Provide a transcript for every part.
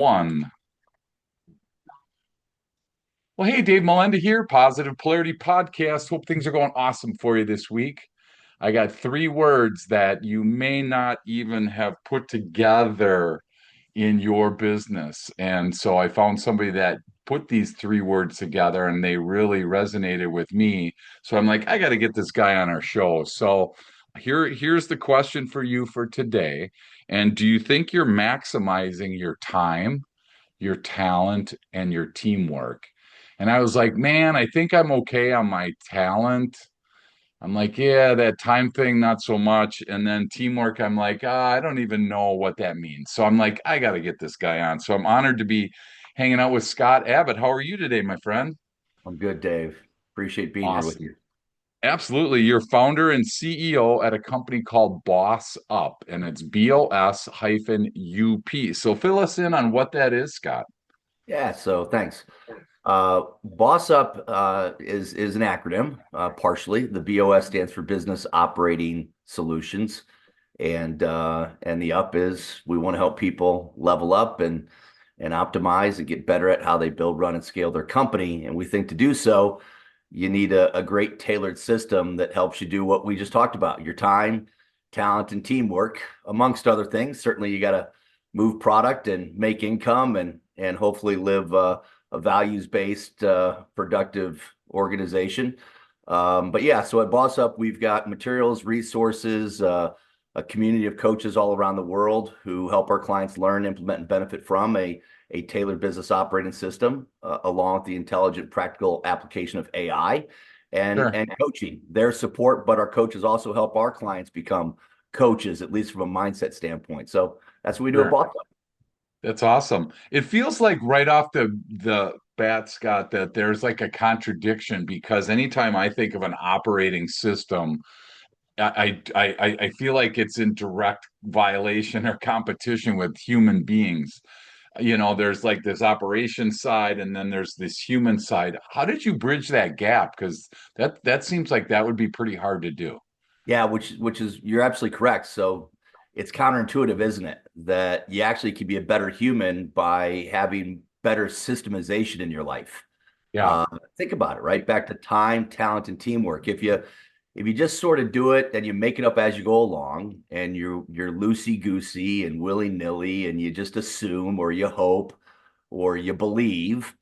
One. Well, hey, Dave Melinda here, Positive Polarity Podcast. Hope things are going awesome for you this week. I got three words that you may not even have put together in your business. And so I found somebody that put these three words together and they really resonated with me. So I'm like, I got to get this guy on our show. So here's the question for you for today. And do you think you're maximizing your time, your talent, and your teamwork? And I was like, man, I think I'm okay on my talent. I'm like, yeah, that time thing, not so much. And then teamwork, I'm like, I don't even know what that means. So I'm like, I got to get this guy on. So I'm honored to be hanging out with Scott Abbott. How are you today, my friend? I'm good, Dave. Appreciate being here with Awesome. you. Absolutely. You're founder and CEO at a company called BOS-UP, and it's BOS-UP. So fill us in on what that is, Scott. Yeah, so thanks. Boss Up is an acronym, partially. The BOS stands for Business Operating Solutions, and the up is we want to help people level up and optimize and get better at how they build, run, and scale their company. And we think to do so, you need a great tailored system that helps you do what we just talked about: your time, talent, and teamwork, amongst other things. Certainly, you got to move product and make income and hopefully live a values-based, productive organization. But yeah, so at Boss Up, we've got materials, resources, a community of coaches all around the world who help our clients learn, implement, and benefit from a tailored business operating system, along with the intelligent, practical application of AI Sure. and coaching. Their support, but our coaches also help our clients become coaches, at least from a mindset standpoint. So that's what we do at Sure. Boss Up. That's awesome. It feels like right off the bat, Scott, that there's like a contradiction because anytime I think of an operating system, I feel like it's in direct violation or competition with human beings. You know, there's like this operation side and then there's this human side. How did you bridge that gap? Because that seems like that would be pretty hard to do. Yeah, which is you're absolutely correct. So it's counterintuitive, isn't it? That you actually can be a better human by having better systemization in your life. Yeah, Think about it, right? Back to time, talent, and teamwork. If you just sort of do it and you make it up as you go along, and you're loosey goosey and willy nilly, and you just assume or you hope or you believe.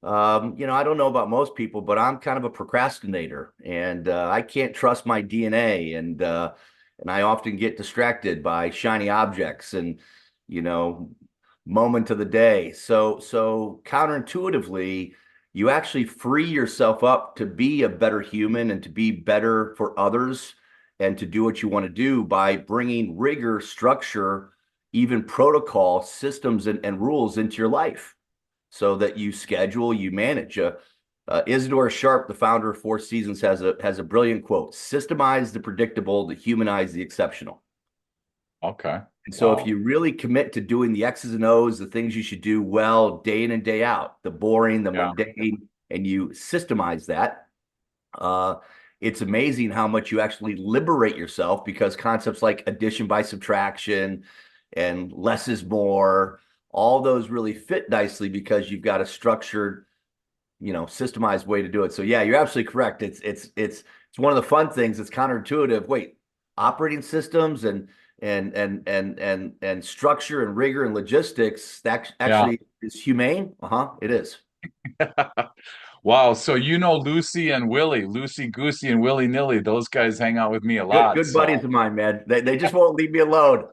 I don't know about most people, but I'm kind of a procrastinator, and I can't trust my DNA, and I often get distracted by shiny objects and you know moment of the day. So counterintuitively, you actually free yourself up to be a better human and to be better for others and to do what you want to do by bringing rigor, structure, even protocol, systems, and rules into your life so that you schedule, you manage. Isidore Sharp, the founder of Four Seasons, has a brilliant quote: "Systemize the predictable to humanize the exceptional." okay. And so, if Wow. you really commit to doing the X's and O's, the things you should do well, day in and day out, the boring, the Yeah. mundane, and you systemize that, uh, it's amazing how much you actually liberate yourself, because concepts like addition by subtraction and less is more, all those really fit nicely because you've got a structured, systemized way to do it. So yeah, you're absolutely correct. It's one of the fun things. It's counterintuitive. Wait, operating systems and structure and rigor and logistics, that Yeah. actually is humane. Uh-huh, it is. Wow. So you know Lucy and Willie, Lucy Goosey and Willy Nilly, those guys hang out with me a lot. Good So buddies of mine, man. They just won't leave me alone.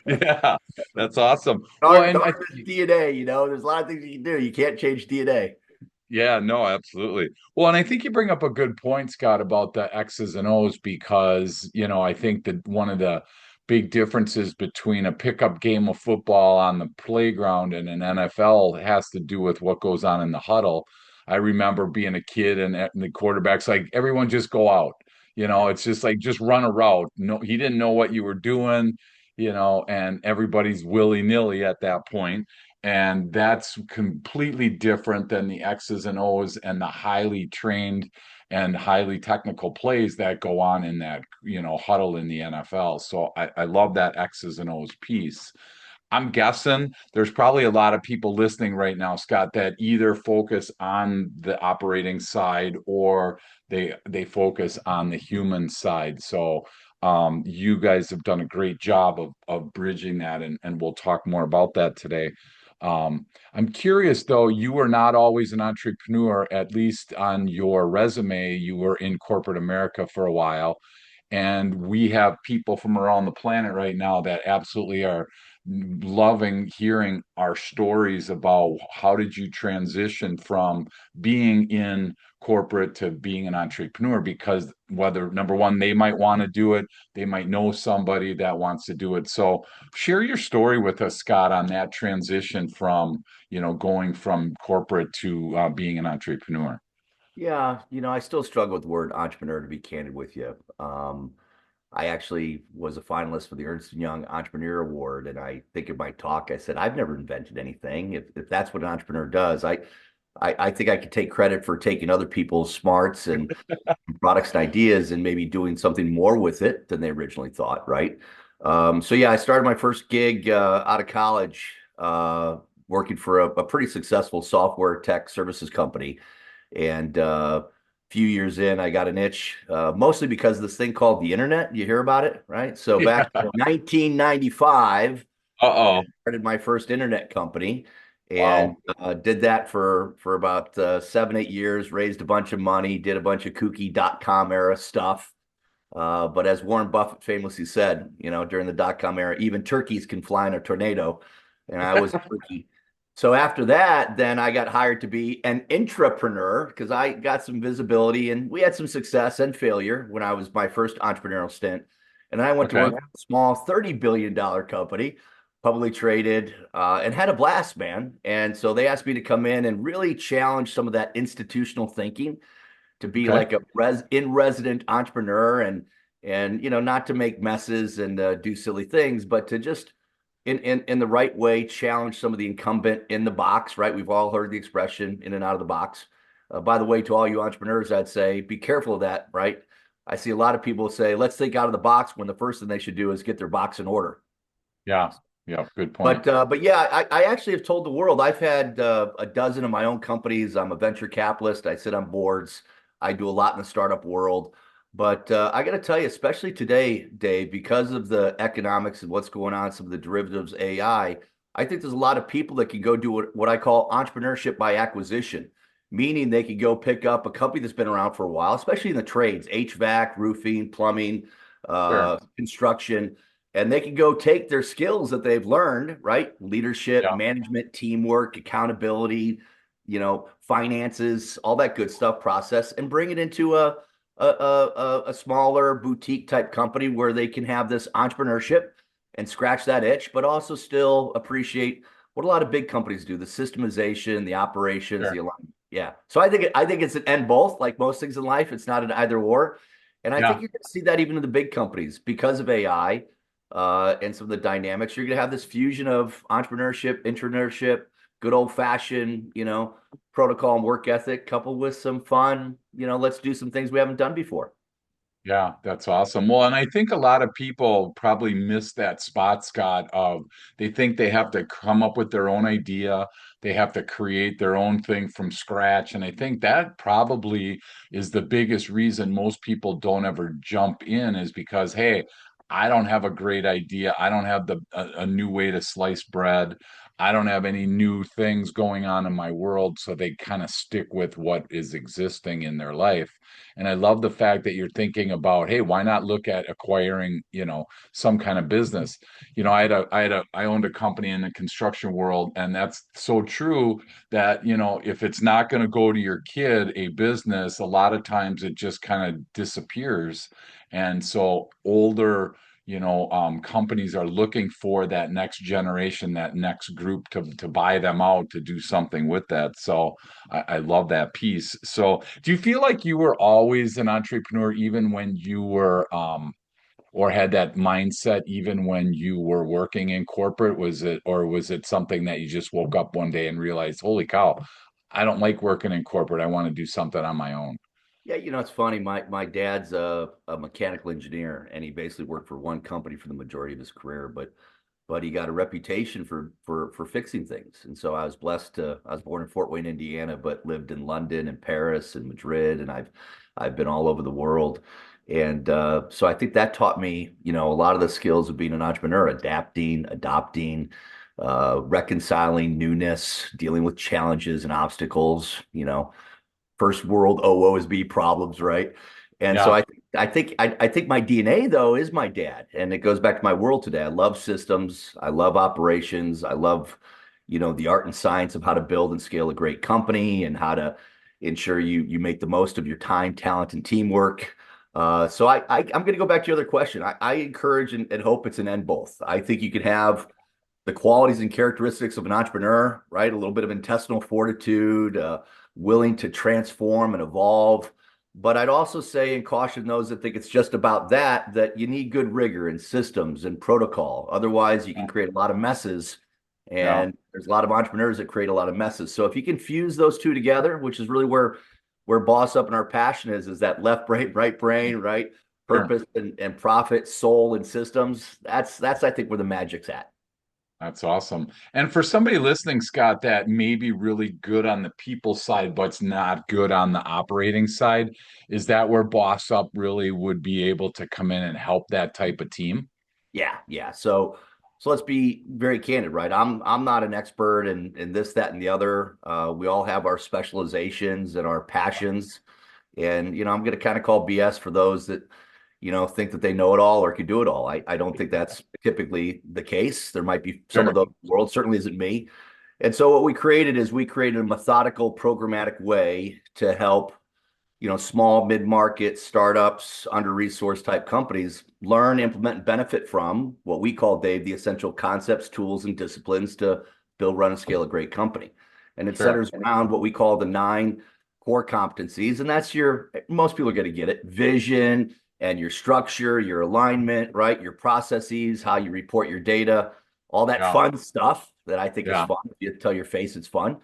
yeah, that's awesome. Well, Darn, and darn this DNA, there's a lot of things you can do. You can't change DNA. yeah, no, absolutely. Well, and I think you bring up a good point, Scott, about the X's and O's because, I think that one of the big differences between a pickup game of football on the playground and an NFL has to do with what goes on in the huddle. I remember being a kid and the quarterback's like, everyone just go out. It's just like, just run a route. No, he didn't know what you were doing, and everybody's willy-nilly at that point. And that's completely different than the X's and O's and the highly trained and highly technical plays that go on in that, huddle in the NFL. So I love that X's and O's piece. I'm guessing there's probably a lot of people listening right now, Scott, that either focus on the operating side or they focus on the human side. So you guys have done a great job of bridging that, and we'll talk more about that today. I'm curious though, you were not always an entrepreneur, at least on your resume, you were in corporate America for a while. And we have people from around the planet right now that absolutely are loving hearing our stories about how did you transition from being in corporate to being an entrepreneur, because whether number one they might want to do it, they might know somebody that wants to do it. So share your story with us, Scott, on that transition from going from corporate to being an entrepreneur. Yeah, I still struggle with the word entrepreneur, to be candid with you. I actually was a finalist for the Ernst& Young Entrepreneur Award, and I think in my talk I said I've never invented anything. If that's what an entrepreneur does, I think I could take credit for taking other people's smarts and products and ideas and maybe doing something more with it than they originally thought, right? So yeah, I started my first gig out of college, working for a pretty successful software tech services company. And few years in, I got an itch, mostly because of this thing called the internet. You hear about it, right? So Yeah. back in 1995, I Uh-oh. started my first internet company and Wow. did that for about 7, 8 years, raised a bunch of money, did a bunch of kooky .com era stuff. But as Warren Buffett famously said, during the .com era, even turkeys can fly in a tornado. And I was a turkey. So after that, then I got hired to be an intrapreneur because I got some visibility and we had some success and failure when I was my first entrepreneurial stint. And I went to Okay. work for a small $30 billion company, publicly traded, and had a blast, man. And so they asked me to come in and really challenge some of that institutional thinking to be Okay. like a in resident entrepreneur and not to make messes and do silly things, but to just in the right way challenge some of the incumbent in the box. Right? We've all heard the expression "in and out of the box." By the way, to all you entrepreneurs, I'd say be careful of that. Right? I see a lot of people say, "Let's think out of the box," when the first thing they should do is get their box in order. Yeah. Yeah. Good point. But yeah, I actually have told the world I've had a dozen of my own companies. I'm a venture capitalist. I sit on boards. I do a lot in the startup world. But I got to tell you, especially today, Dave, because of the economics and what's going on, some of the derivatives, AI, I think there's a lot of people that can go do what I call entrepreneurship by acquisition, meaning they can go pick up a company that's been around for a while, especially in the trades, HVAC, roofing, plumbing, Sure. construction, and they can go take their skills that they've learned, right? Leadership, Yeah. management, teamwork, accountability, finances, all that good stuff, process, and bring it into a smaller boutique type company where they can have this entrepreneurship and scratch that itch, but also still appreciate what a lot of big companies do: the systemization, the operations, Sure. the alignment. Yeah. So I think it's an and both, like most things in life. It's not an either or. And I think Yeah. you're going to see that even in the big companies because of AI and some of the dynamics. You're going to have this fusion of entrepreneurship, intrapreneurship, good old fashioned, protocol and work ethic, coupled with some fun. Let's do some things we haven't done before. Yeah, that's awesome. Well, and I think a lot of people probably miss that spot, Scott, of they think they have to come up with their own idea. They have to create their own thing from scratch. And I think that probably is the biggest reason most people don't ever jump in is because, hey, I don't have a great idea. I don't have a new way to slice bread. I don't have any new things going on in my world. So they kind of stick with what is existing in their life. And I love the fact that you're thinking about, hey, why not look at acquiring, some kind of business? I owned a company in the construction world, and that's so true that, if it's not going to go to your kid, a business, a lot of times it just kind of disappears. And so older, companies are looking for that next generation, that next group to buy them out to do something with that. So I love that piece. So, do you feel like you were always an entrepreneur, even when you were, or had that mindset, even when you were working in corporate? Was it something that you just woke up one day and realized, holy cow, I don't like working in corporate. I want to do something on my own. Yeah, it's funny. My dad's a mechanical engineer, and he basically worked for one company for the majority of his career. But but he got a reputation for fixing things. And so I was blessed to. I was born in Fort Wayne, Indiana, but lived in London and Paris and Madrid, and I've been all over the world. And so I think that taught me, a lot of the skills of being an entrepreneur: adapting, adopting, reconciling newness, dealing with challenges and obstacles. First world OOSB problems, right? And so Yeah. I think my DNA though is my dad, and it goes back to my world today. I love systems, I love operations, I love the art and science of how to build and scale a great company and how to ensure you make the most of your time, talent, and teamwork. So I'm going to go back to your other question. I encourage and hope it's an and both. I think you can have the qualities and characteristics of an entrepreneur, right? A little bit of intestinal fortitude, willing to transform and evolve. But I'd also say and caution those that think it's just about that you need good rigor and systems and protocol. Otherwise, you can create a lot of messes. Yeah. And there's a lot of entrepreneurs that create a lot of messes. So if you can fuse those two together, which is really where Boss Up and our passion is that left brain, right brain, right? Sure. Purpose and profit, soul and systems. That's I think where the magic's at. That's awesome. And for somebody listening, Scott, that may be really good on the people side, but's not good on the operating side, is that where Boss Up really would be able to come in and help that type of team? Yeah, yeah. So let's be very candid, right? I'm not an expert in this, that, and the other. We all have our specializations and our passions. And I'm gonna kind of call BS for those that, think that they know it all or can do it all. I don't think that's typically the case. There might be some of Sure. the world, certainly isn't me. And so what we created is we created a methodical, programmatic way to help small mid-market startups, under-resourced type companies learn, implement, and benefit from what we call, Dave, the essential concepts, tools, and disciplines to build, run, and scale a great company. And it Sure. centers around what we call the 9 core competencies. And that's most people are going to get it: vision and your structure, your alignment, right? Your processes, how you report your data, all that Yeah. fun stuff that I think is Yeah. fun. If you tell your face it's fun.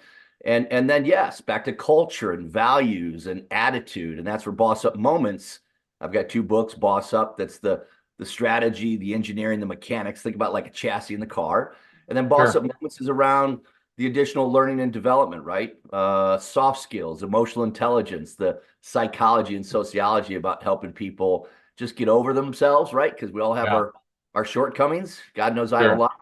And then yes, back to culture and values and attitude. And that's where Boss Up Moments. I've got 2 books, Boss Up, that's the strategy, the engineering, the mechanics. Think about like a chassis in the car. And then Boss Sure. Up Moments is around the additional learning and development, right? Soft skills, emotional intelligence, the psychology and sociology about helping people just get over themselves, right? Because we all have Yeah. our shortcomings. God knows I have a Sure. lot.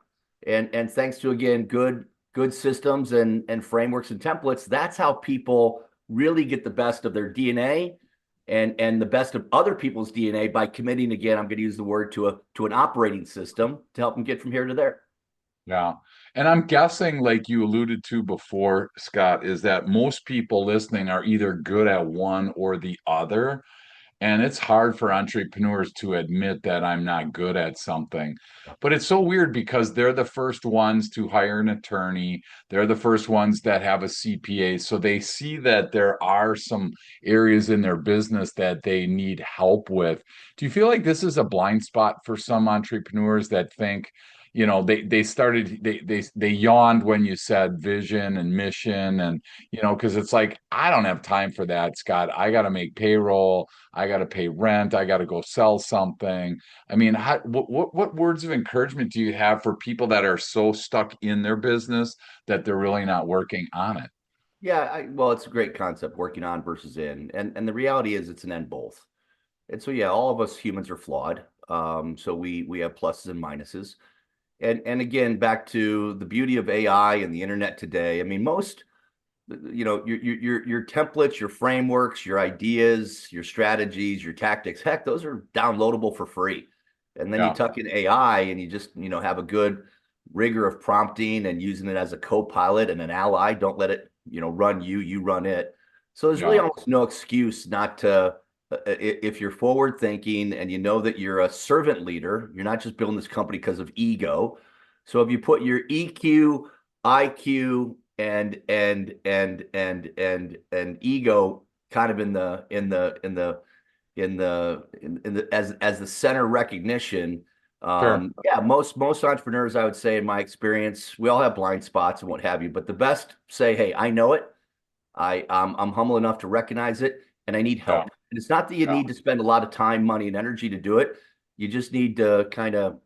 And thanks to, again, good systems and frameworks and templates, that's how people really get the best of their DNA and the best of other people's DNA by committing, again, I'm going to use the word, to an operating system to help them get from here to there. Yeah. And I'm guessing, like you alluded to before, Scott, is that most people listening are either good at one or the other. And it's hard for entrepreneurs to admit that I'm not good at something. But it's so weird because they're the first ones to hire an attorney. They're the first ones that have a CPA. So they see that there are some areas in their business that they need help with. Do you feel like this is a blind spot for some entrepreneurs that think, they yawned when you said vision and mission and because it's like I don't have time for that, Scott. I got to make payroll. I got to pay rent. I got to go sell something. I mean, what words of encouragement do you have for people that are so stuck in their business that they're really not working on it? Yeah, well, it's a great concept, working on versus in, and the reality is it's an and both. And so yeah, all of us humans are flawed. So we have pluses and minuses. And again, back to the beauty of AI and the internet today. I mean, most your templates, your frameworks, your ideas, your strategies, your tactics, heck, those are downloadable for free. And then you Yeah, tuck in AI and you just have a good rigor of prompting and using it as a co-pilot and an ally. Don't let it run you run it. So there's really yeah, almost no excuse not to, if you're forward thinking and you know that you're a servant leader, you're not just building this company because of ego. So if you put your EQ, IQ, and ego kind of in the as the center recognition. sure. Yeah, most entrepreneurs, I would say, in my experience, we all have blind spots and what have you, but the best say, hey, I know it. I'm humble enough to recognize it, and I need Yeah, help. And it's not that you yeah, need to spend a lot of time, money, and energy to do it. You just need to kind of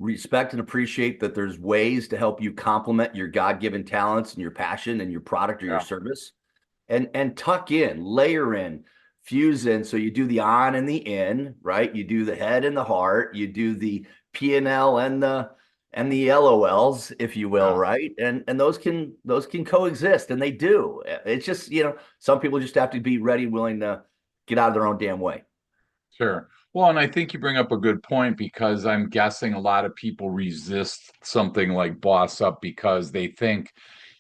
respect and appreciate that there's ways to help you complement your God-given talents and your passion and your product or your Yeah. service, and tuck in, layer in, fuse in. So you do the on and the in, right? You do the head and the heart. You do the P&L and the LOLs, if you will, Yeah. right? And those can coexist, and they do. It's just, some people just have to be ready, willing to get out of their own damn way. Sure. Well, and I think you bring up a good point because I'm guessing a lot of people resist something like Boss Up because they think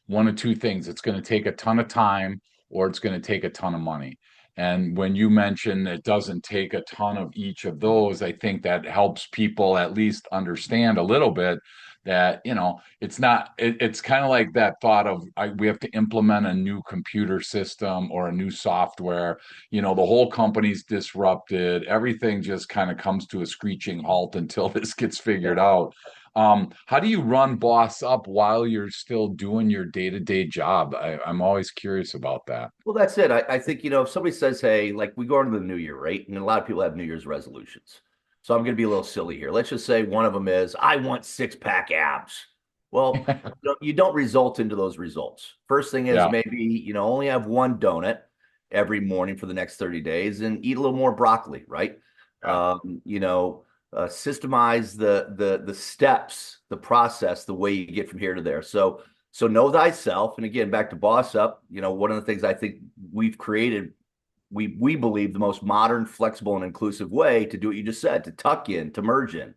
one of two things: it's going to take a ton of time or it's going to take a ton of money. And when you mention it doesn't take a ton of each of those, I think that helps people at least understand a little bit that, it's not, it's kind of like that thought of we have to implement a new computer system or a new software. The whole company's disrupted. Everything just kind of comes to a screeching halt until this gets figured Yeah. out. How do you run Boss Up while you're still doing your day-to-day job? I'm always curious about that. Well, that's it. I think, if somebody says, hey, like we go into the new year, right? And a lot of people have New Year's resolutions. So I'm going to be a little silly here. Let's just say one of them is, I want six-pack abs. Well, you don't result into those results. First thing is Yeah, maybe, only have one donut every morning for the next 30 days and eat a little more broccoli, right? yeah, Systemize the steps, the process, the way you get from here to there. So know thyself. And again, back to Boss Up, one of the things I think we've created, we believe the most modern, flexible, and inclusive way to do what you just said, to tuck in, to merge in.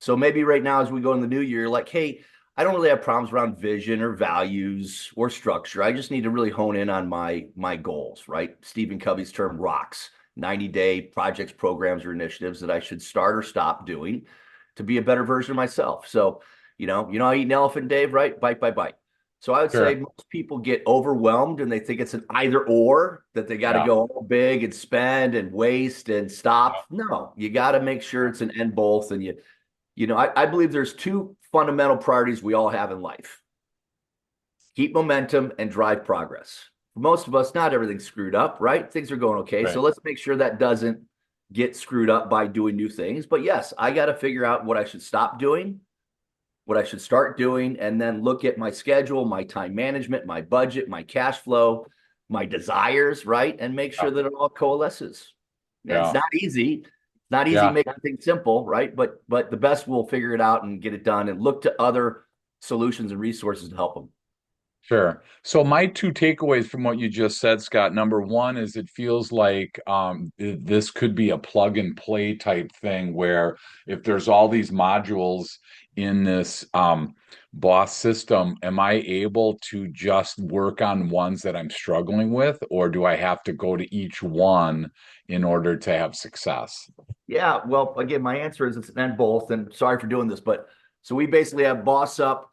So maybe right now, as we go in the new year, like, hey, I don't really have problems around vision or values or structure. I just need to really hone in on my goals, right? Stephen Covey's term rocks, 90-day projects, programs, or initiatives that I should start or stop doing to be a better version of myself. So, I eat an elephant, Dave, right? Bite by bite. So I would say sure. most people get overwhelmed and they think it's an either or, that they got to Yeah, go all big and spend and waste and stop. No, you got to make sure it's an and both. And I believe there's two fundamental priorities we all have in life: keep momentum and drive progress. For most of us, not everything's screwed up, right? Things are going okay. So right. let's make sure that doesn't get screwed up by doing new things. But yes, I got to figure out what I should stop doing, what I should start doing, and then look at my schedule, my time management, my budget, my cash flow, my desires, right? And make Yeah, sure that it all coalesces. And it's yeah, not easy. It's not easy yeah. making things simple, right? But the best will figure it out and get it done and look to other solutions and resources to help them. Sure. So my two takeaways from what you just said, Scott, number one is it feels like this could be a plug and play type thing where if there's all these modules in this boss system, am I able to just work on ones that I'm struggling with, or do I have to go to each one in order to have success? Yeah, well, again, my answer is it's an and both. And sorry for doing this, but so we basically have Boss Up,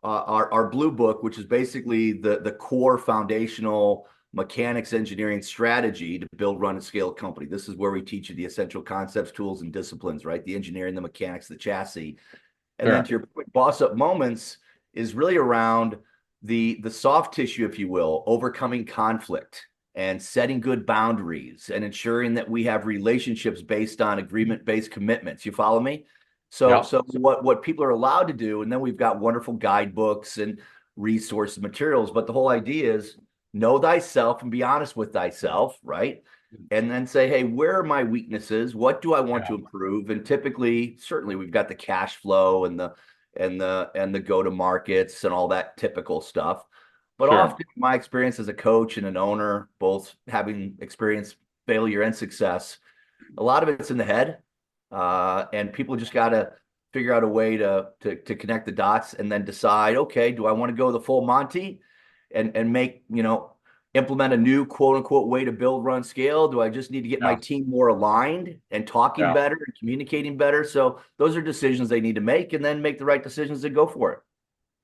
our blue book, which is basically the core foundational mechanics engineering strategy to build, run, and scale a company. This is where we teach you the essential concepts, tools, and disciplines, right? The engineering, the mechanics, the chassis. And then Sure. to your point, Boss Up Moments is really around the soft tissue, if you will, overcoming conflict and setting good boundaries and ensuring that we have relationships based on agreement-based commitments. You follow me? So, Yeah. so what people are allowed to do, and then we've got wonderful guidebooks and resources, materials. But the whole idea is know thyself and be honest with thyself, right? And then say, hey, where are my weaknesses? What do I want to Yeah. improve? And typically, certainly, we've got the cash flow and the go to markets and all that typical stuff. But Sure. often, my experience as a coach and an owner, both having experienced failure and success, a lot of it's in the head, and people just got to figure out a way to connect the dots and then decide, okay, do I want to go the full Monty and make implement a new quote unquote way to build, run, scale? Do I just need to get my Yeah. team more aligned and talking Yeah. better and communicating better? So those are decisions they need to make, and then make the right decisions and go for it.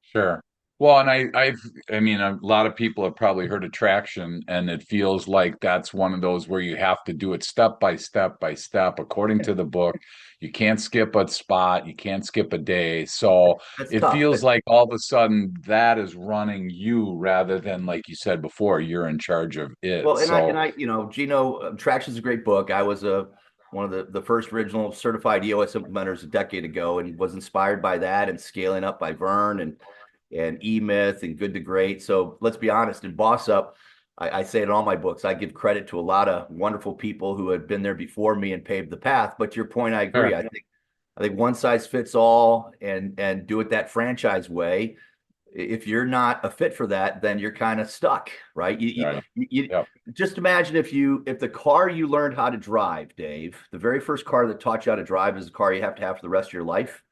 Sure. Well, and I mean, a lot of people have probably heard of traction, and it feels like that's one of those where you have to do it step by step by step, according to the book. You can't skip a spot, you can't skip a day. So That's it tough. feels like all of a sudden that is running you rather than, like you said before, you're in charge of it. Well, and I, So, and I, Gino, Traction's a great book. I was a one of the first original certified EOS implementers a decade ago, and was inspired by that and scaling up by Vern and E-Myth and Good to Great. So let's be honest, in Boss-Up, I say in all my books, I give credit to a lot of wonderful people who have been there before me and paved the path. But to your point, I agree. Sure. I think one size fits all, and do it that franchise way. If you're not a fit for that, then you're kind of stuck, right? Right. You Yep. just imagine if the car you learned how to drive, Dave, the very first car that taught you how to drive is the car you have to have for the rest of your life.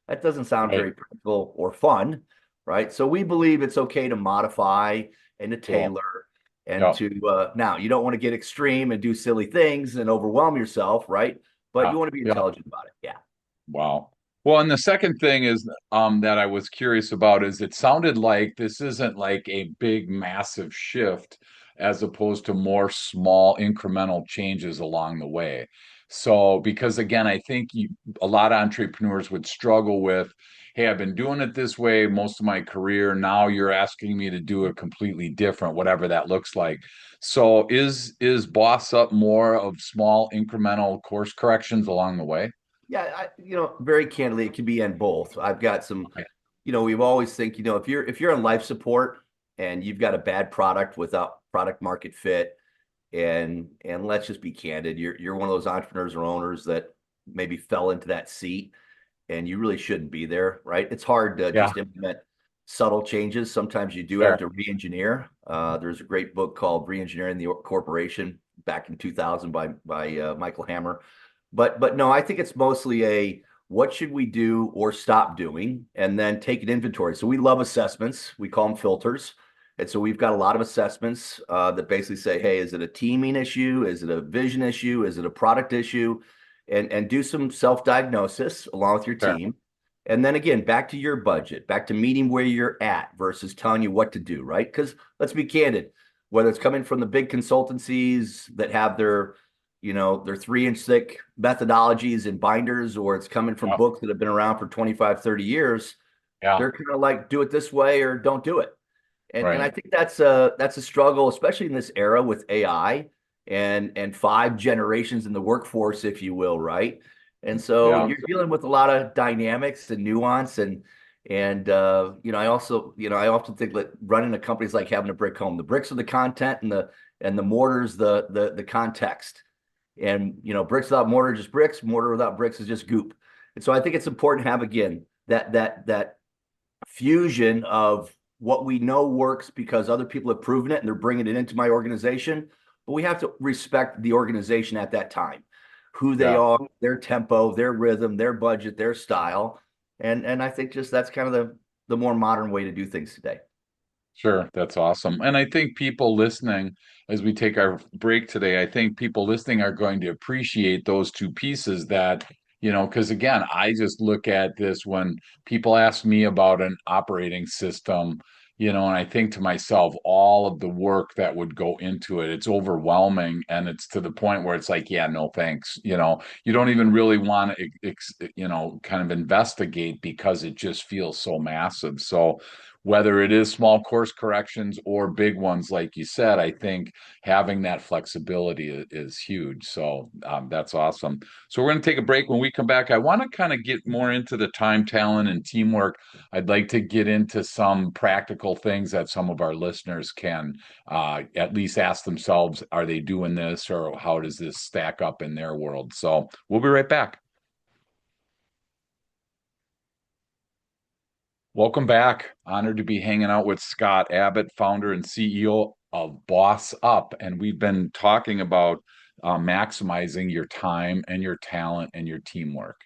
That doesn't sound Right. very practical or fun, right? So we believe it's okay to modify and to Cool. tailor and Yep. to now you don't want to get extreme and do silly things and overwhelm yourself, right? But Yeah. you want to be Yeah. intelligent about it. Yeah. Wow. Well, and the second thing is that I was curious about is it sounded like this isn't like a big, massive shift as opposed to more small incremental changes along the way. So, because again, I think a lot of entrepreneurs would struggle with, hey, I've been doing it this way most of my career. Now you're asking me to do it completely different, whatever that looks like. So, is Boss Up more of small incremental course corrections along the way? Yeah, very candidly, it can be in both. I've got some, we've always think, if you're on life support and you've got a bad product without product market fit, and let's just be candid, you're one of those entrepreneurs or owners that maybe fell into that seat and you really shouldn't be there, right? It's hard to Yeah. just implement subtle changes. Sometimes you do have Sure. to re-engineer. There's a great book called Re-Engineering the Corporation back in 2000 by Michael Hammer. But no, I think it's mostly a what should we do or stop doing, and then take an inventory. So we love assessments. We call them filters. And so we've got a lot of assessments that basically say, hey, is it a teaming issue? Is it a vision issue? Is it a product issue? And do some self-diagnosis along with your Sure. team. And then again, back to your budget, back to meeting where you're at versus telling you what to do, right? Because let's be candid, whether it's coming from the big consultancies that have their 3-inch thick methodologies and binders, or it's coming from Yeah. books that have been around for 25, 30 years, Yeah. they're kind of like, do it this way or don't do it. And I Right. think that's a struggle, especially in this era with AI and 5 generations in the workforce, if you will, right? And so Yeah. you're dealing with a lot of dynamics and nuance, I often think that running a company is like having a brick home. The bricks are the content, and the mortar's the context. And bricks without mortar just bricks. Mortar without bricks is just goop. And so I think it's important to have, again, that fusion of what we know works because other people have proven it and they're bringing it into my organization. But we have to respect the organization at that time, who they Yeah. are, their tempo, their rhythm, their budget, their style. And I think just that's kind of the more modern way to do things today. Sure. That's awesome. And I think people listening, as we take our break today, I think people listening are going to appreciate those two pieces because again, I just look at this when people ask me about an operating system, and I think to myself, all of the work that would go into it, it's overwhelming. And it's to the point where it's like, yeah, no, thanks. You don't even really want to, kind of investigate because it just feels so massive. So, whether it is small course corrections or big ones, like you said, I think having that flexibility is huge. So that's awesome. So we're going to take a break. When we come back, I want to kind of get more into the time, talent, and teamwork. I'd like to get into some practical things that some of our listeners can at least ask themselves, are they doing this or how does this stack up in their world? So we'll be right back. Welcome back. Honored to be hanging out with Scott Abbott, founder and CEO of Boss-Up. And we've been talking about maximizing your time and your talent and your teamwork.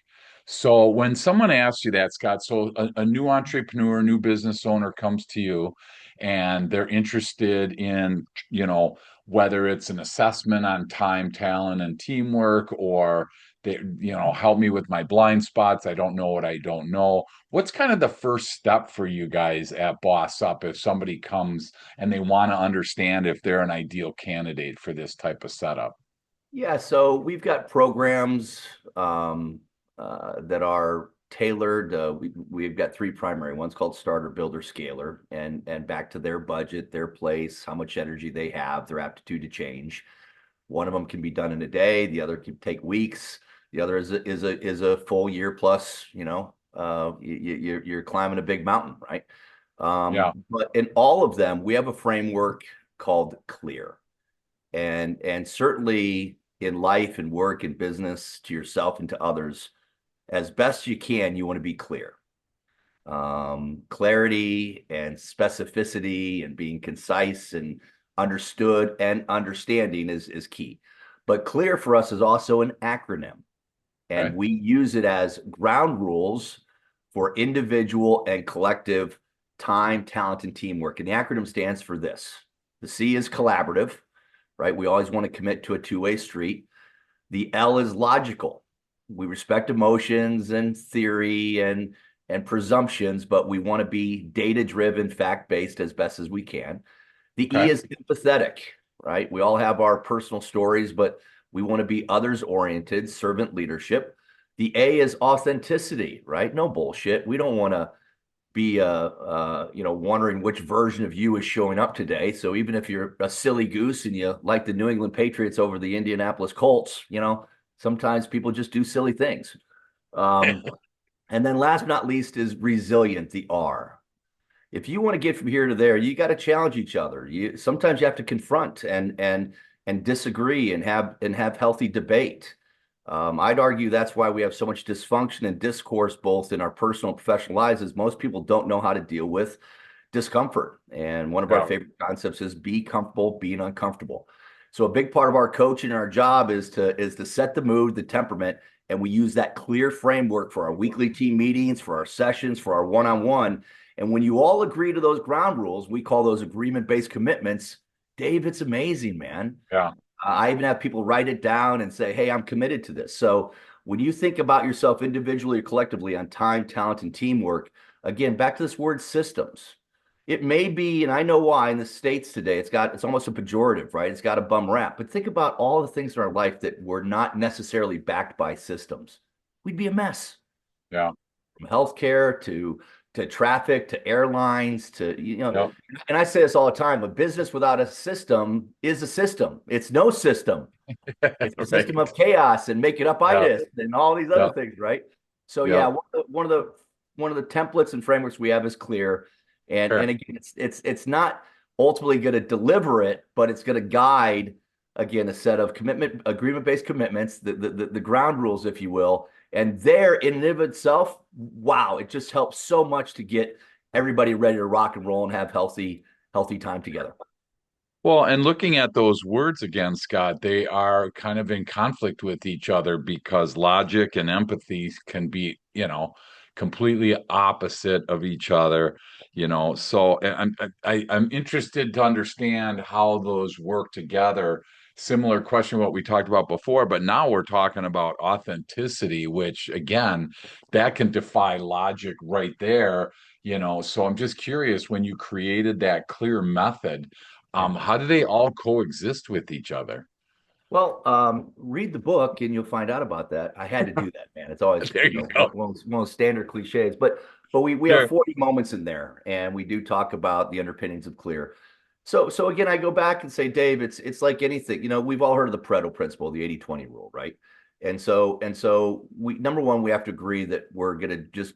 So, when someone asks you that, Scott, so a new entrepreneur, new business owner comes to you and they're interested in, whether it's an assessment on time, talent, and teamwork, or help me with my blind spots. I don't know what I don't know. What's kind of the first step for you guys at Boss-Up if somebody comes and they want to understand if they're an ideal candidate for this type of setup? Yeah, so we've got programs that are tailored. We've got 3 primary ones called Starter, Builder, Scaler, and back to their budget, their place, how much energy they have, their aptitude to change. One of them can be done in a day. The other can take weeks. The other is a full year plus. You're climbing a big mountain, right? Yeah. But in all of them, we have a framework called CLEAR, and certainly in life and work and business, to yourself and to others, as best you can, you want to be clear. Clarity and specificity and being concise and understood and understanding is key. But CLEAR for us is also an acronym, and Okay. we use it as ground rules for individual and collective time, talent, and teamwork. And the acronym stands for this. The C is collaborative, right? We always want to commit to a two-way street. The L is logical. We respect emotions and theory and presumptions, but we want to be data-driven, fact-based as best as we can. The E Okay. is empathetic, right? We all have our personal stories, but we want to be others-oriented, servant leadership. The A is authenticity, right? No bullshit. We don't want to be wondering which version of you is showing up today. So even if you're a silly goose and you like the New England Patriots over the Indianapolis Colts, sometimes people just do silly things. Um, and then last but not least is resilient, the R. If you want to get from here to there, you got to challenge each other. Sometimes you have to confront and disagree and have healthy debate. I'd argue that's why we have so much dysfunction and discourse, both in our personal and professional lives, is most people don't know how to deal with discomfort. And one of our Yeah. favorite concepts is be comfortable being uncomfortable. So a big part of our coaching and our job is to set the mood, the temperament, and we use that clear framework for our weekly team meetings, for our sessions, for our one-on-one. And when you all agree to those ground rules, we call those agreement-based commitments. Dave, it's amazing, man. Yeah. I even have people write it down and say, hey, I'm committed to this. So when you think about yourself individually or collectively on time, talent, and teamwork, again, back to this word systems. It may be, and I know why in the States today, it's almost a pejorative, right? It's got a bum rap. But think about all the things in our life that were not necessarily backed by systems. We'd be a mess. Yeah. From healthcare to traffic to airlines to Yep. and I say this all the time, a business without a system is a system. It's no system. It's a system Right. of chaos and make it Yeah. upitis and all these other Yep. things, right? So yeah, Yep. one of the templates and frameworks we have is clear. And Sure. again, it's not ultimately going to deliver it, but it's going to guide, again, a set of agreement-based commitments, the ground rules, if you will. And there in and of itself, wow, it just helps so much to get everybody ready to rock and roll and have healthy time together. Well, and looking at those words again, Scott, they are kind of in conflict with each other because logic and empathy can be, completely opposite of each other, So I'm interested to understand how those work together. Similar question what we talked about before, but now we're talking about authenticity, which again, that can defy logic right there, So I'm just curious when you created that clear method. Yeah. How do they all coexist with each other? Well, read the book and you'll find out about that. I had to do that, man. It's always, There you go. one of those standard cliches, but we have Sure. 40 moments in there, and we do talk about the underpinnings of clear. So again, I go back and say, Dave, it's like anything. We've all heard of the Pareto principle, the 80-20 rule, right? And so we number one, we have to agree that we're gonna just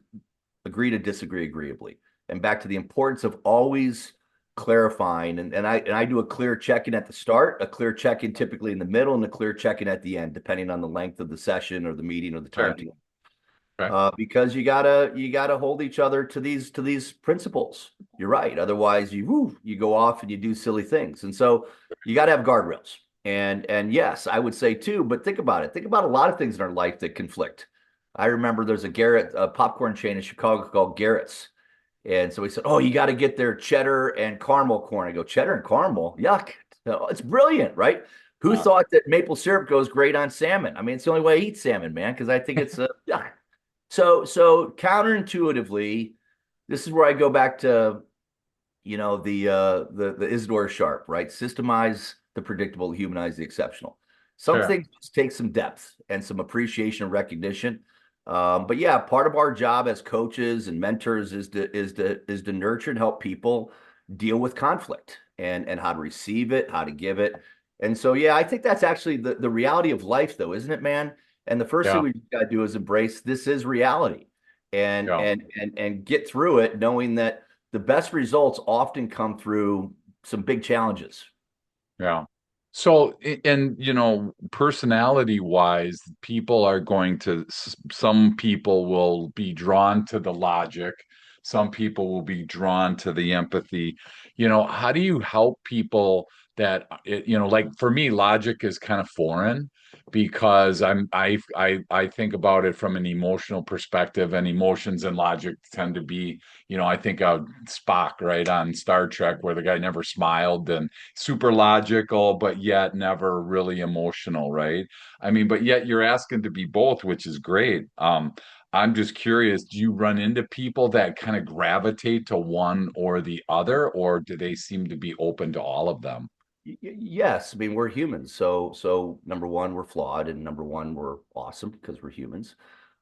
agree to disagree agreeably. And back to the importance of always clarifying. And I do a clear check-in at the start, a clear check-in typically in the middle, and a clear check-in at the end, depending on the length of the session or the meeting or the time Sure. to Okay. because you gotta hold each other to these principles. You're right. Otherwise, you go off and you do silly things. And so you got to have guardrails. And yes, I would say too. But think about it. Think about a lot of things in our life that conflict. I remember there's a popcorn chain in Chicago called Garrett's. And so he said, "Oh, you got to get their cheddar and caramel corn." I go, "Cheddar and caramel? Yuck. No, it's brilliant, right? Who Uh, thought that maple syrup goes great on salmon? I mean, it's the only way I eat salmon, man, because I think it's yuck." So counterintuitively, this is where I go back to, the Isidore Sharp, right? Systemize the predictable, humanize the exceptional. Some sure. things just take some depth and some appreciation and recognition. But yeah, part of our job as coaches and mentors is to nurture and help people deal with conflict and how to receive it, how to give it, And so, yeah, I think that's actually the reality of life, though, isn't it, man? And the first thing Yeah. we got to do is embrace this is reality, and Yeah. get through it, knowing that the best results often come through some big challenges. Yeah. So, and personality wise, people are going to, some people will be drawn to the logic. Some people will be drawn to the empathy. How do you help people that, like for me, logic is kind of foreign because I think about it from an emotional perspective, and emotions and logic tend to be, I think of Spock, right, on Star Trek, where the guy never smiled, and super logical, but yet never really emotional, right? I mean, but yet you're asking to be both, which is great. I'm just curious, do you run into people that kind of gravitate to one or the other, or do they seem to be open to all of them? Yes, I mean we're humans, so number one, we're flawed, and number one, we're awesome because we're humans.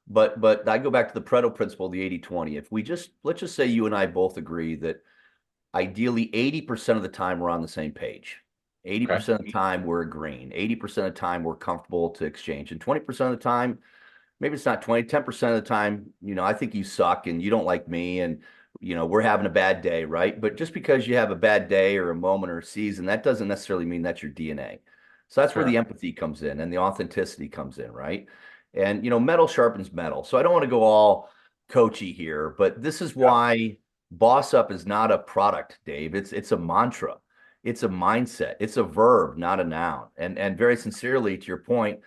But I go back to the Pareto principle, the 80-20. If we just let's just say you and I both agree that ideally 80% of the time we're on the same page. Okay. 80% of the time we're agreeing. 80% of the time we're comfortable to exchange. And 20% of the time, maybe it's not 20, 10% of the time, I think you suck and you don't like me, and we're having a bad day, right? But just because you have a bad day or a moment or a season, that doesn't necessarily mean that's your DNA. So that's where the Sure. empathy comes in and the authenticity comes in, right? And metal sharpens metal. So I don't want to go all coachy here, but this is Yeah. why Boss Up is not a product, Dave. It's a mantra. It's a mindset. It's a verb, not a noun. And very sincerely, to your point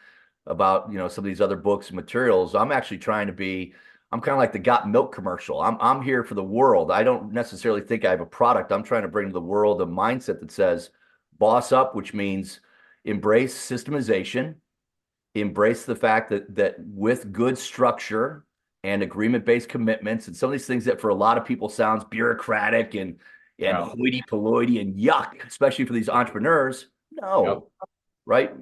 about some of these other books and materials, I'm actually trying to be. I'm kind of like the Got Milk commercial. I'm here for the world. I don't necessarily think I have a product. I'm trying to bring to the world a mindset that says boss up, which means embrace systemization, embrace the fact that with good structure and agreement-based commitments, and some of these things that for a lot of people sounds bureaucratic and Yeah. hoity-toity and yuck, especially for these entrepreneurs. Yep. No, right?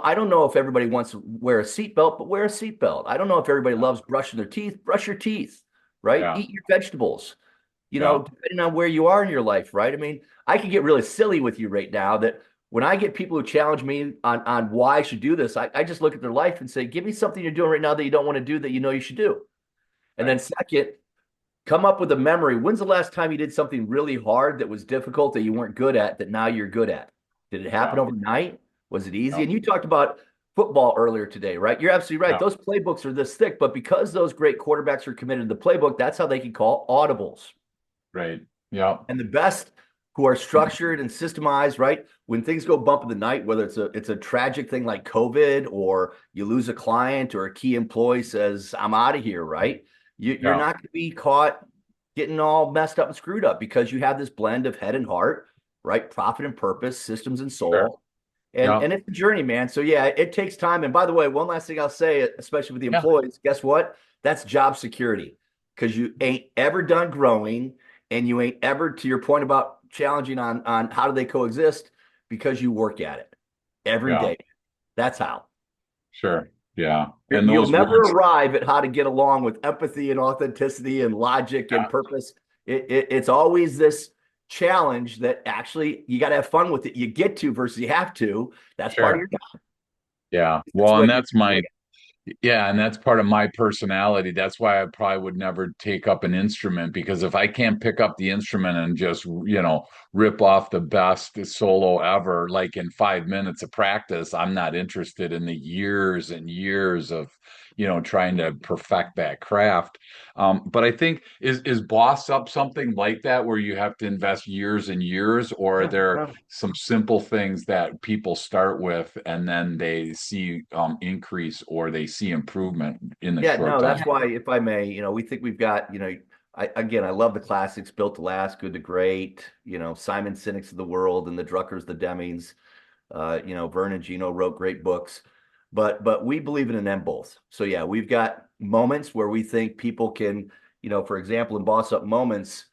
I don't know if everybody wants to wear a seatbelt, but wear a seatbelt. I don't know if everybody Yeah. loves brushing their teeth. Brush your teeth, right? Yeah. Eat your vegetables. Yeah. Depending on where you are in your life, right? I mean, I could get really silly with you right now that when I get people who challenge me on why I should do this, I just look at their life and say, give me something you're doing right now that you don't want to do that you should do. And then Right. second, come up with a memory. When's the last time you did something really hard that was difficult that you weren't good at that now you're good at? Did it happen Yeah. overnight? Was it easy? Yeah. And you talked about football earlier today, right? You're absolutely right. Yeah. Those playbooks are this thick, but because those great quarterbacks are committed to the playbook, that's how they can call audibles. Right. Yeah. And the best who are structured and systemized, right? When things go bump in the night, whether it's a tragic thing like COVID, or you lose a client, or a key employee says, I'm out of here, right? You're Yeah. not going to be caught getting all messed up and screwed up because you have this blend of head and heart, right? Profit and purpose, systems and Sure. soul. And Yeah. and it's a journey, man. So yeah, it takes time. And by the way, one last thing I'll say, especially with the Yeah. employees, guess what? That's job security, because you ain't ever done growing, and you ain't ever, to your point about challenging on how do they coexist, because you work at it every Yeah. day. That's how. Sure. Yeah. And You'll those never words. arrive at how to get along with empathy and authenticity and logic and Yeah. purpose. It's always this challenge that actually you got to have fun with it. You get to versus you have to. That's part of Sure. your job. Yeah. That's the Well, way and you that's enjoy my, it. yeah, and that's part of my personality. That's why I probably would never take up an instrument, because if I can't pick up the instrument and just, rip off the best solo ever, like in 5 minutes of practice, I'm not interested in the years and years of, trying to perfect that craft. But I think is Boss Up something like that where you have to invest years and years, or are Yeah, there yeah. some simple things that people start with and then they see increase, or they see improvement in the Yeah, short no, time? that's why, if I may, we think we've got, I love the classics, Built to Last, Good to Great, Simon Sinek's of the world and the Druckers, the Demings, Vern and Gino wrote great books, but we believe in them both. So yeah, we've got moments where we think people can, for example, in Boss Up Moments,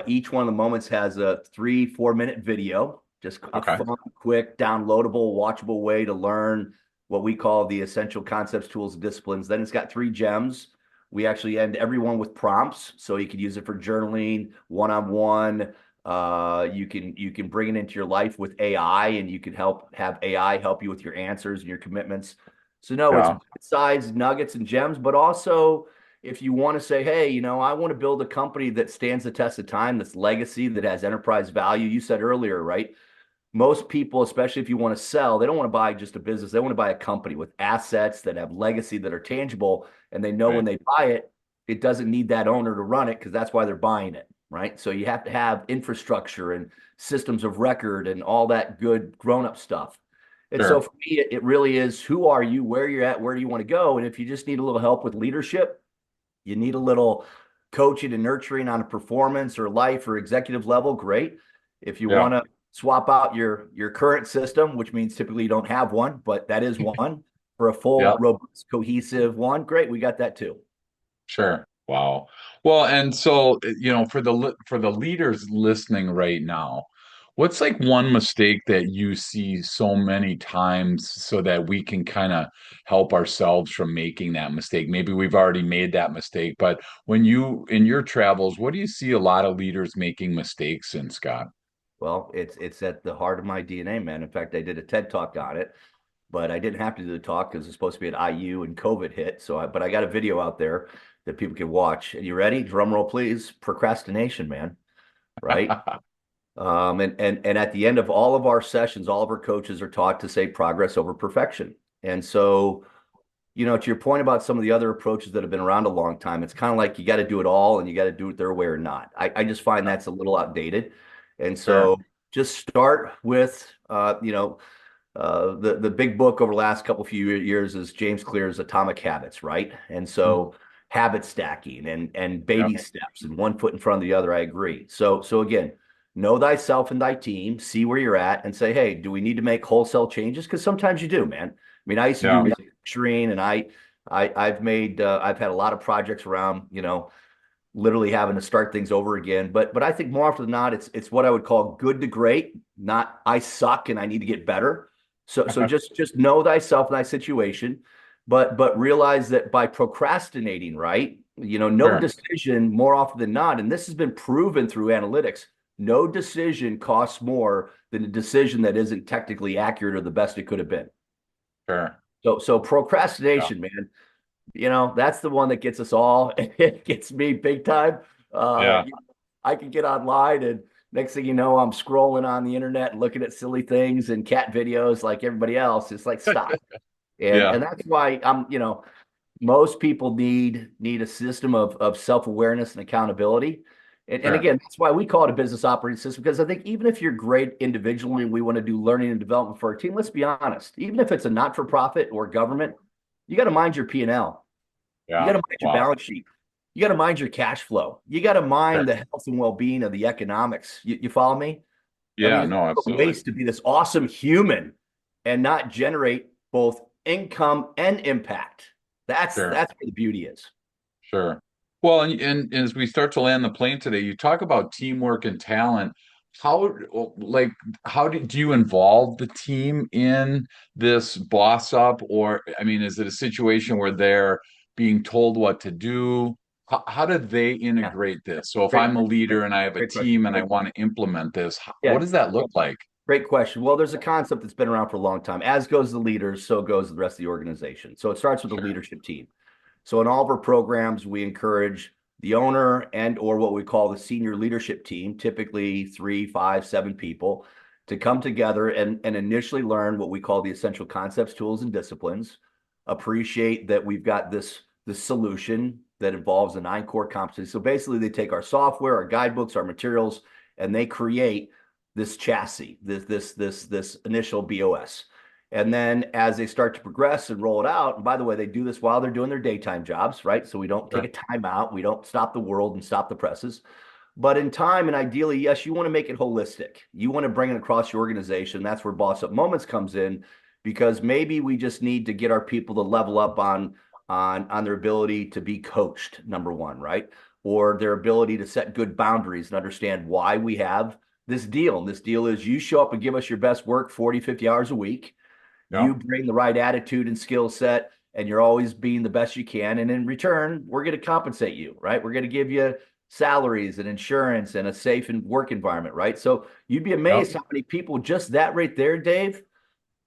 each one of the moments has a 3-4 minute video, just a Okay. fun, quick, downloadable, watchable way to learn what we call the essential concepts, tools, and disciplines. Then it's got 3 gems. We actually end everyone with prompts, so you could use it for journaling, one-on-one, You can bring it into your life with AI, and you can have AI help you with your answers and your commitments. So no, it's Yeah. bite-sized nuggets and gems, but also if you want to say, hey, I want to build a company that stands the test of time, that's legacy, that has enterprise value. You said earlier, right? Most people, especially if you want to sell, they don't want to buy just a business. They want to buy a company with assets that have legacy, that are tangible, and they know when Right. they buy it, it doesn't need that owner to run it, because that's why they're buying it, right? So you have to have infrastructure and systems of record and all that good grown-up stuff. And so Sure. for me, it really is, who are you, where you're at, where do you want to go? And if you just need a little help with leadership, you need a little coaching and nurturing on a performance or life or executive level, great. If you Yeah. want to swap out your current system, which means typically you don't have one, but that is one, for a Yeah. full, robust, cohesive one, great, we got that too. Sure. Wow. Well, and so, for the leaders listening right now, what's like one mistake that you see so many times so that we can kind of help ourselves from making that mistake? Maybe we've already made that mistake, but when you in your travels, what do you see a lot of leaders making mistakes in, Scott? Well, it's at the heart of my DNA, man. In fact, I did a TED talk on it, but I didn't have to do the talk because it's supposed to be at IU and COVID hit. But I got a video out there that people can watch. And you ready? Drum roll, please. Procrastination, man. Right? And at the end of all of our sessions, all of our coaches are taught to say progress over perfection. And so, to your point about some of the other approaches that have been around a long time, it's kind of like you got to do it all and you got to do it their way or not. I just find that's a little outdated. And Sure. so just start with, the big book over the last couple few years is James Clear's Atomic Habits, right? And so habit stacking and Yeah. baby steps and one foot in front of the other. I agree. So again, know thyself and thy team, see where you're at, and say, hey, do we need to make wholesale changes? Because sometimes you do, man. I mean, I used to do Yeah. restructuring, and I've had a lot of projects around, literally having to start things over again. But I think more often than not, it's what I would call good to great, not I suck and I need to get better. So just know thyself, thy situation, but realize that by procrastinating, right? No Sure. decision more often than not, and this has been proven through analytics, no decision costs more than a decision that isn't technically accurate or the best it could have been. Sure. So Yeah. procrastination, man, that's the one that gets us all. It gets me big time. Uh, Yeah. I can get online, and next thing you know, I'm scrolling on the internet and looking at silly things and cat videos like everybody else. It's like, stop. And Yeah. and that's why most people need a system of self-awareness and accountability. And Sure. again, that's why we call it a business operating system, because I think even if you're great individually and we want to do learning and development for our team, let's be honest, even if it's a not-for-profit or government, you got to mind your P&L. You got Yeah. to mind your Wow. balance sheet. You got to mind your cash flow. You got to Sure. mind the health and well-being of the economics. You follow me? I Yeah. mean, No, it's a absolutely. waste to be this awesome human and not generate both income and impact. That's Sure. that's where the beauty is. Sure. Well, and as we start to land the plane today, you talk about teamwork and talent. How, like, do you involve the team in this boss up? Or, I mean, is it a situation where they're being told what to do? How do they Yeah, integrate this? So if great, I'm a leader and I have a great question. team and I want to implement this, what Yeah, does that look like? great question. Well, there's a concept that's been around for a long time. As goes the leaders, so goes the rest of the organization. So it starts with the Sure. leadership team. So in all of our programs, we encourage the owner and or what we call the senior leadership team, typically 3, 5, 7 people, to come together and initially learn what we call the essential concepts, tools, and disciplines. Appreciate that we've got this solution that involves the 9 core competencies. So basically, they take our software, our guidebooks, our materials, and they create this chassis, this initial BOS. And then as they start to progress and roll it out, and by the way, they do this while they're doing their daytime jobs, right? So we don't take Sure. a time out, we don't stop the world and stop the presses. But in time and ideally, yes, you want to make it holistic. You want to bring it across your organization. That's where Boss-Up Moments comes in, because maybe we just need to get our people to level up on their ability to be coached, number one, right? Or their ability to set good boundaries and understand why we have this deal. And this deal is you show up and give us your best work 40, 50 hours a week. You Yeah. bring the right attitude and skill set, and you're always being the best you can. And in return, we're going to compensate you, right? We're going to give you salaries and insurance and a safe and work environment, right? So you'd be Yep. amazed how many people just that right there, Dave,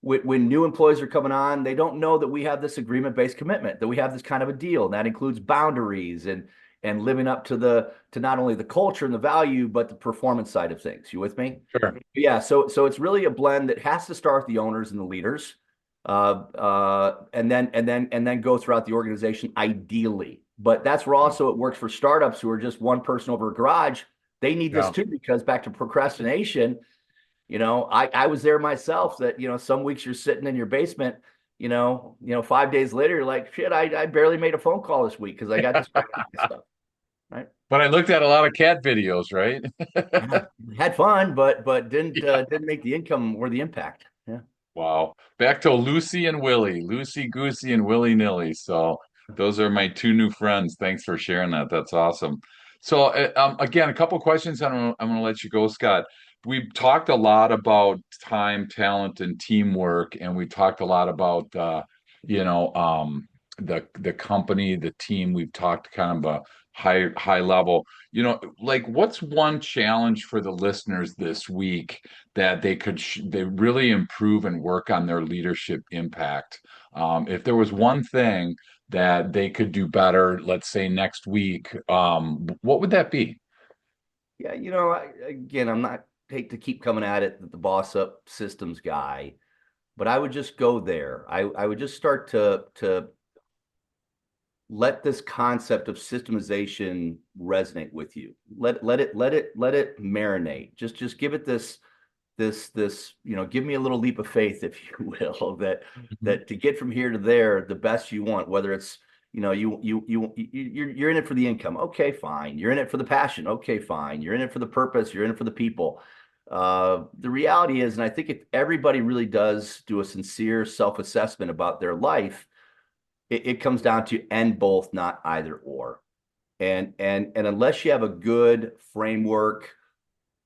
when new employees are coming on, they don't know that we have this agreement-based commitment, that we have this kind of a deal. And that includes boundaries and living up to not only the culture and the value, but the performance side of things. You with me? Sure. Yeah. So it's really a blend that has to start with the owners and the leaders, and then go throughout the organization ideally. But that's where Yeah. also it works for startups who are just one person over a garage. They need this Yeah. too, because back to procrastination, I was there myself, that, some weeks you're sitting in your basement, 5 days later, you're like, shit, I barely made a phone call this week because I got distracted by stuff. Right. But I looked at a lot of cat videos, right? Yeah. Had fun, but didn't make the income or the impact. Yeah. Wow. Back to Lucy and Willie, Lucy Goosey and Willy Nilly. So those are my two new friends. Thanks for sharing that. That's awesome. So again, a couple questions. I'm going to let you go, Scott. We've talked a lot about time, talent, and teamwork, and we talked a lot about you know, the company, the team. We've talked kind of a high level. Like what's one challenge for the listeners this week that they really improve and work on their leadership impact. If there was one thing that they could do better, let's say next week, what would that be? Yeah. Again, I'm not hate to keep coming at it, the boss up systems guy, but I would just go there. I would just start to let this concept of systemization resonate with you. Let it marinate. Just give it this, give me a little leap of faith, if you will, that to get from here to there, the best you want, whether it's, you're in it for the income. Okay, fine. You're in it for the passion. Okay, fine. You're in it for the purpose. You're in it for the people. The reality is, and I think if everybody really does do a sincere self-assessment about their life, it comes down to end both, not either or. And unless you have a good framework,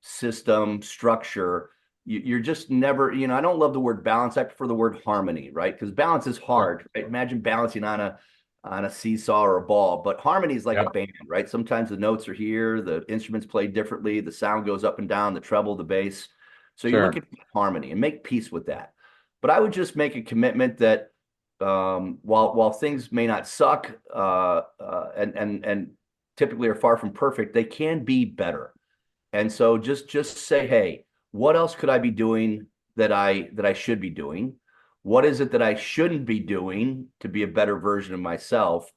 system, structure, you're just never, I don't love the word balance. I prefer the word harmony, right? Because balance is Sure. hard, right? Imagine balancing on a seesaw or a ball, but harmony is like Yeah, a band, right? Sometimes the notes are here, the instruments play differently, the sound goes up and down, the treble, the bass. So you look sure. at harmony and make peace with that. But I would just make a commitment that, while things may not suck, and typically are far from perfect, they can be better. And so just say, hey, what else could I be doing that I should be doing? What is it that I shouldn't be doing to be a better version of myself?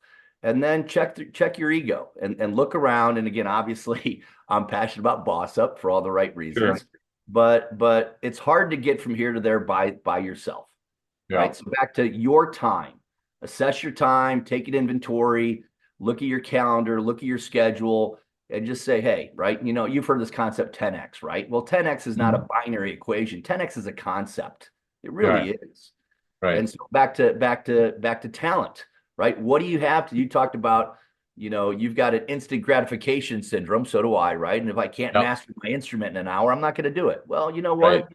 And then check your ego and look around. And again, obviously, I'm passionate about boss up for all the right Sure. reasons, but it's hard to get from here to there by yourself, Yeah. right? So back to your time, assess your time, take an inventory, look at your calendar, look at your schedule, and just say, hey, right? You've heard this concept 10x, right? Well, 10x is not a Mhm. binary equation. 10x is a concept. It Right. really is. Right. And so back to talent, right? What do you have to? You talked about, you've got an instant gratification syndrome. So do I, right? And if I can't Yep. master my instrument in an hour, I'm not going to do it. Well, you know Right. what?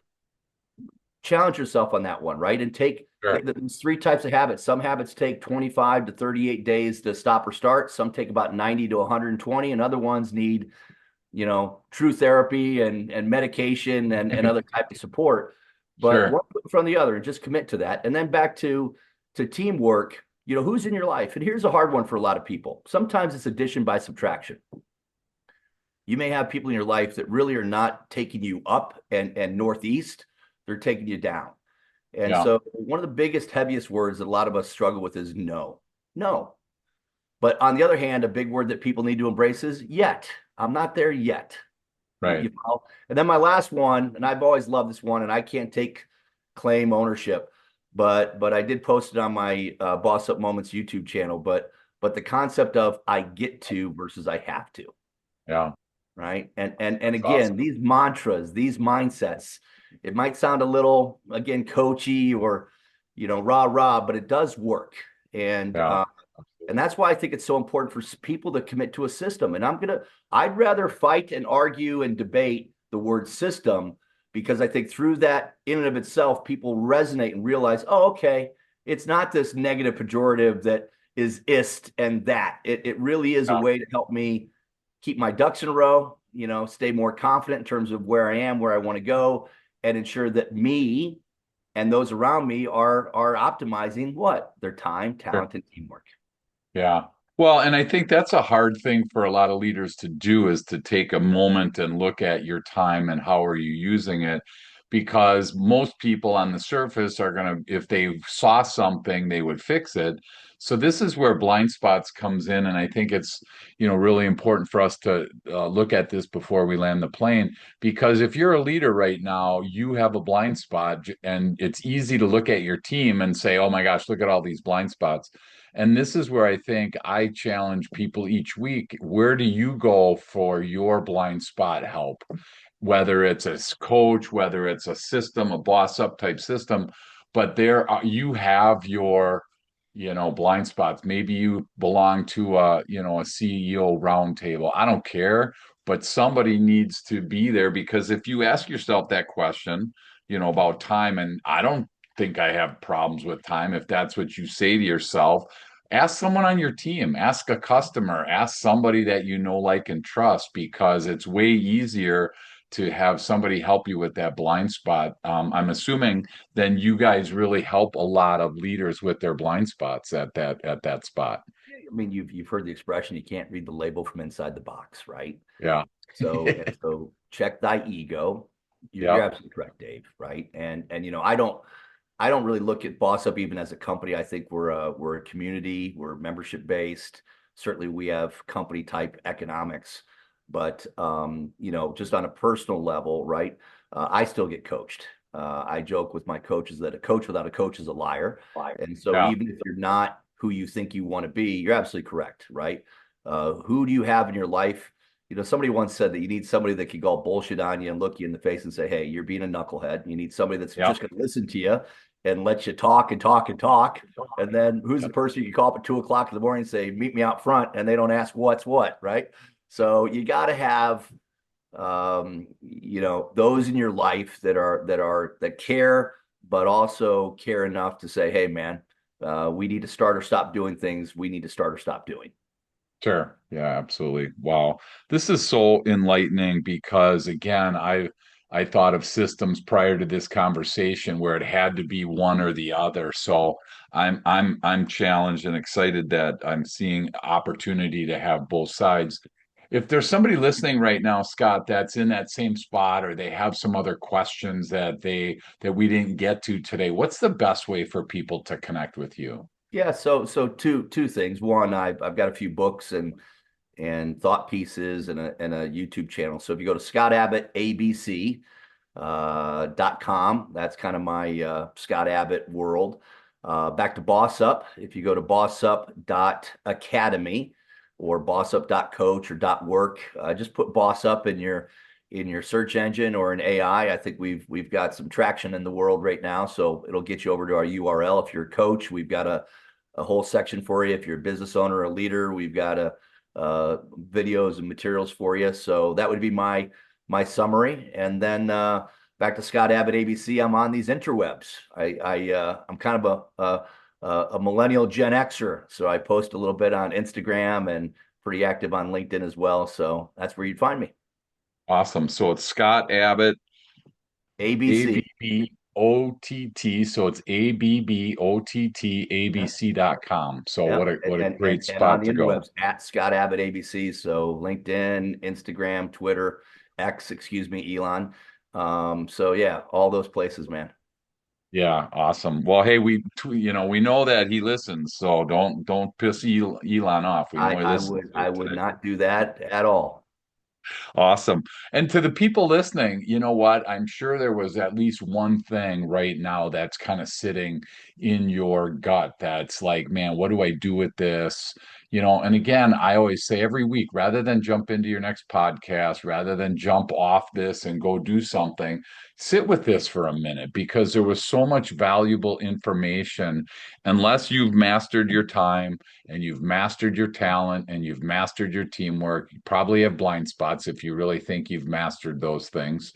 Challenge yourself on that one, right? And take Sure. there's three types of habits. Some habits take 25 to 38 days to stop or start. Some take about 90 to 120, and other ones need, true therapy and medication and other type of support. But Sure. one foot in front of the other, and just commit to that. And then back to teamwork. Who's in your life? And here's a hard one for a lot of people. Sometimes it's addition by subtraction. You may have people in your life that really are not taking you up and northeast, they're taking you down. And Yeah. so one of the biggest, heaviest words that a lot of us struggle with is no. No. But on the other hand, a big word that people need to embrace is yet. I'm not there yet. Right. And then my last one, and I've always loved this one, and I can't take claim ownership, but I did post it on my Boss Up Moments YouTube channel. But the concept of I get to versus I have to, Yeah. right? And That's again, awesome. these mantras, these mindsets, it might sound a little, again, coachy or, rah rah, but it does work. And Yeah. and that's why I think it's so important for people to commit to a system. And I'd rather fight and argue and debate the word system, because I think through that in and of itself, people resonate and realize, oh, okay, it's not this negative pejorative that is ist and that. It really is a Yeah. way to help me keep my ducks in a row, stay more confident in terms of where I am, where I want to go, and ensure that me and those around me are optimizing what? Their time, Sure. talent, and teamwork. Yeah. Well, and I think that's a hard thing for a lot of leaders to do is to take a moment and look at your time and how are you using it. Because most people on the surface are going to, if they saw something, they would fix it. So this is where blind spots comes in, and I think it's, really important for us to look at this before we land the plane. Because if you're a leader right now, you have a blind spot, and it's easy to look at your team and say, "Oh my gosh, look at all these blind spots." And this is where I think I challenge people each week. Where do you go for your blind spot help? Whether it's a coach, whether it's a system, a boss up type system, but you have your, blind spots. Maybe you belong to a CEO roundtable. I don't care, but somebody needs to be there because if you ask yourself that question, about time, and I don't think I have problems with time, if that's what you say to yourself, ask someone on your team, ask a customer, ask somebody that you know, like, and trust, because it's way easier to have somebody help you with that blind spot. I'm assuming then you guys really help a lot of leaders with their blind spots at that spot. I mean, you've heard the expression, you can't read the label from inside the box, right? Yeah. So check thy ego. You're Yep. absolutely correct, Dave. Right. And I don't really look at Boss Up even as a company. I think we're a community, we're membership based. Certainly we have company type economics, but just on a personal level, right? I still get coached. I joke with my coaches that a coach without a coach is a liar. And so Yeah. even if you're not who you think you want to be, you're absolutely correct, right? Who do you have in your life? Somebody once said that you need somebody that can go bullshit on you and look you in the face and say, "Hey, you're being a knucklehead." You need somebody that's Yep. just going to listen to you and let you talk and talk and talk. And then who's the Yep. person you call up at 2 o'clock in the morning and say, "Meet me out front," and they don't ask what's what, right? So you got to have, those in your life that care, but also care enough to say, "Hey, man, we need to start or stop doing things. We need to start or stop doing." Sure. Yeah, absolutely. Wow. This is so enlightening because again, I thought of systems prior to this conversation where it had to be one or the other. So I'm challenged and excited that I'm seeing opportunity to have both sides. If there's somebody listening right now, Scott, that's in that same spot or they have some other questions that we didn't get to today, what's the best way for people to connect with you? Yeah, so two things. One, I've got a few books and thought pieces and a YouTube channel. So if you go to Scott Abbott ABC .com, that's kind of my Scott Abbott world. Back to Boss Up. If you go to bossup.academy or bossup.coach or .work, just put Boss Up in your search engine or in AI. I think we've got some traction in the world right now, so it'll get you over to our URL. If you're a coach, we've got a whole section for you. If you're a business owner or a leader, we've got videos and materials for you. So that would be my summary. And then back to Scott Abbott ABC. I'm on these interwebs. I'm kind of a millennial Gen Xer, so I post a little bit on Instagram and pretty active on LinkedIn as well. So that's where you'd find me. Awesome. So it's Scott Abbott, ABC. ABBOTT. So it's ABBOTTABC.com. So Yeah, what a great and on spot the to go. interwebs at Scott Abbott ABC. So LinkedIn, Instagram, Twitter, X, excuse me, Elon. So yeah, all those places, man. Yeah, awesome. Well, hey, we know that he listens, so don't piss Elon off. We I know he I listens would to I it would today. not do that at all. Awesome. And to the people listening, you know what? I'm sure there was at least one thing right now that's kind of sitting in your gut that's like, man, what do I do with this? And again, I always say every week, rather than jump into your next podcast, rather than jump off this and go do something, sit with this for a minute because there was so much valuable information. Unless you've mastered your time, and you've mastered your talent and you've mastered your teamwork, you probably have blind spots if you really think you've mastered those things,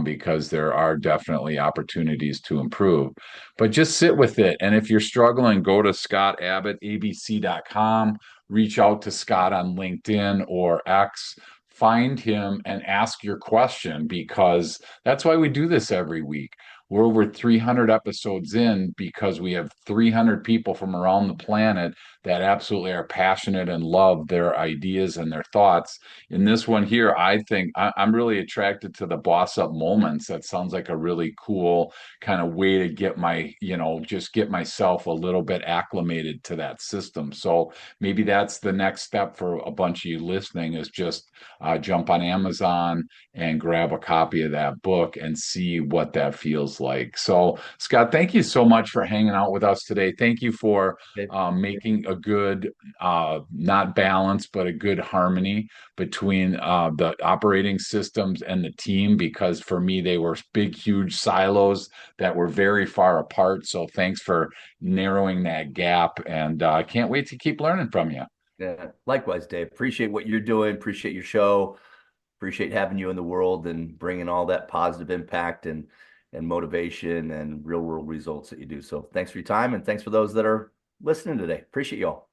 because there are definitely opportunities to improve. But just sit with it. And if you're struggling, go to scottabbotabc.com reach out to Scott on LinkedIn or X. Find him and ask your question, because that's why we do this every week. We're over 300 episodes in because we have 300 people from around the planet that absolutely are passionate and love their ideas and their thoughts. In this one here, I think I'm really attracted to the boss up moments. That sounds like a really cool kind of way to get just get myself a little bit acclimated to that system. So maybe that's the next step for a bunch of you listening, is just jump on Amazon and grab a copy of that book and see what that feels like. So, Scott, thank you so much for hanging out with us today. Thank you for Okay. making a good, not balance, but a good harmony between the operating systems and the team, because for me, they were big, huge silos that were very far apart. So, thanks for narrowing that gap. And I can't wait to keep learning from you. Yeah. Likewise, Dave. Appreciate what you're doing. Appreciate your show. Appreciate having you in the world and bringing all that positive impact and motivation and real world results that you do. So thanks for your time, and thanks for those that are listening today. Appreciate you all.